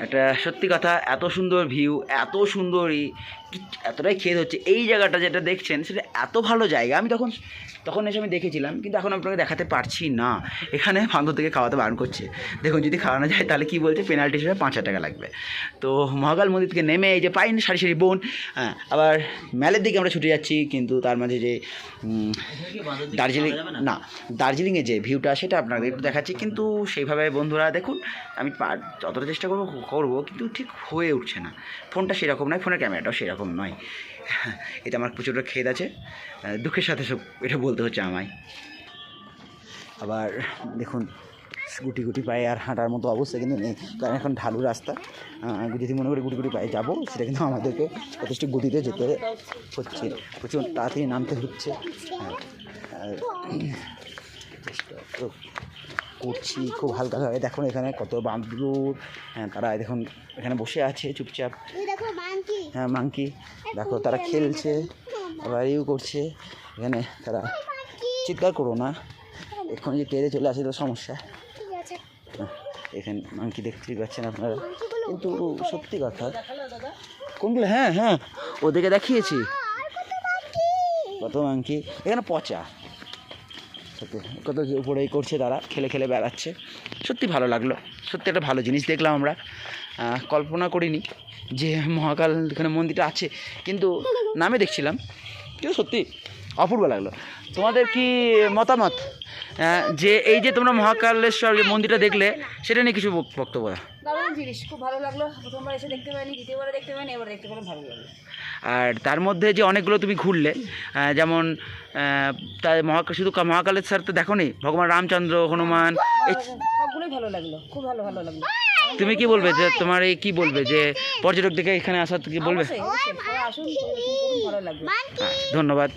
একটা সত্যি কথা, এত সুন্দর ভিউ, এত সুন্দরই, এতটাই ক্ষেত হচ্ছে এই জায়গাটা যেটা দেখছেন, সেটা এত ভালো জায়গা। আমি তখন এসে আমি দেখেছিলাম, কিন্তু এখন আপনাকে দেখাতে পারছি না। এখানে বান্ধব থেকে খাওয়াতে বারণ করছে। দেখুন, যদি খাওয়ানো যায় তাহলে কি বলছে, পেনাল্টি হিসেবে 5,000 টাকা লাগবে। তো মহাকাল মন্দির থেকে নেমে এই যে পাইনি সারি সারি বন, হ্যাঁ, আবার ম্যালের দিকে আমরা ছুটে যাচ্ছি। কিন্তু তার মাঝে যে দার্জিলিংয়ে যে ভিউটা, সেটা আপনাদের একটু দেখাচ্ছি। কিন্তু সেইভাবে বন্ধুরা দেখুন, আমি যতটা চেষ্টা করবো কিন্তু ঠিক হয়ে উঠছে না। ফোনটা সেরকম নয়, ফোনের ক্যামেরাটাও সেরকম নয়। এটা আমার প্রচুর খেদ আছে, দুঃখের সাথে সব এটা বলতে হচ্ছে আমায়। আবার দেখুন, গুটি গুটি পায়ে আর হাঁটার মতো অবস্থা কিন্তু নেই, কারণ এখন ঢালু রাস্তা। যদি মনে করি গুটি গুটি পায়ে যাবো, সেটা কিন্তু আমাদেরকে যথেষ্ট গতিতে যেতে হচ্ছে, প্রচুর তাড়াতাড়ি নামতে হচ্ছে। চেষ্টা তো করছি খুব হালকাভাবে। দেখুন এখানে কত বান্দর, তারা দেখুন এখানে বসে আছে চুপচাপ। হ্যাঁ, মাংকি দেখো, তারা খেলছে, আবার ইউ করছে। এখানে তারা চিৎকার করো না, এখন যে টেরে চলে আসে তো সমস্যা। এখানে মাংকি দেখতেই পাচ্ছেন আপনারা, কিন্তু সত্যি কথা কোনগুলো, হ্যাঁ হ্যাঁ ওদেরকে দেখিয়েছি কত মাংকি। এখানে পচা কত উপরেই করছে, তারা খেলে খেলে বেড়াচ্ছে। সত্যি ভালো লাগলো, সত্যি একটা ভালো জিনিস দেখলাম আমরা। কল্পনা করিনি যে মহাকাল এখানে মন্দিরটা আছে, কিন্তু নামে দেখছিলাম, কিন্তু সত্যি অপূর্ব লাগলো। তোমাদের কি মতামত যে এই যে তোমরা মহাকালেশ্বর মন্দিরটা দেখলে, সেটা নিয়ে কিছু বক্তব্য? দারুণ জিনিস, খুব ভালো লাগলো। প্রথমবার এসে দেখতে পাইনি, দ্বিতীয়বারে দেখতে পাইনি, এবার দেখতে পেলাম, ভালো লাগলো। আর তার মধ্যে যে অনেকগুলো তুমি ঘুরলে, যেমন তাই শুধু মহাকালেশ্বর তো দেখো নি, ভগবান রামচন্দ্র, হনুমান, সবগুলোই ভালো লাগলো, খুব ভালো লাগলো। তুমি কি বলবে, যে তোমার এই কি বলবে, যে পর্যটক দেখে এখানে আসার কি বলবে? আসুন, ভালো লাগবে। ধন্যবাদ।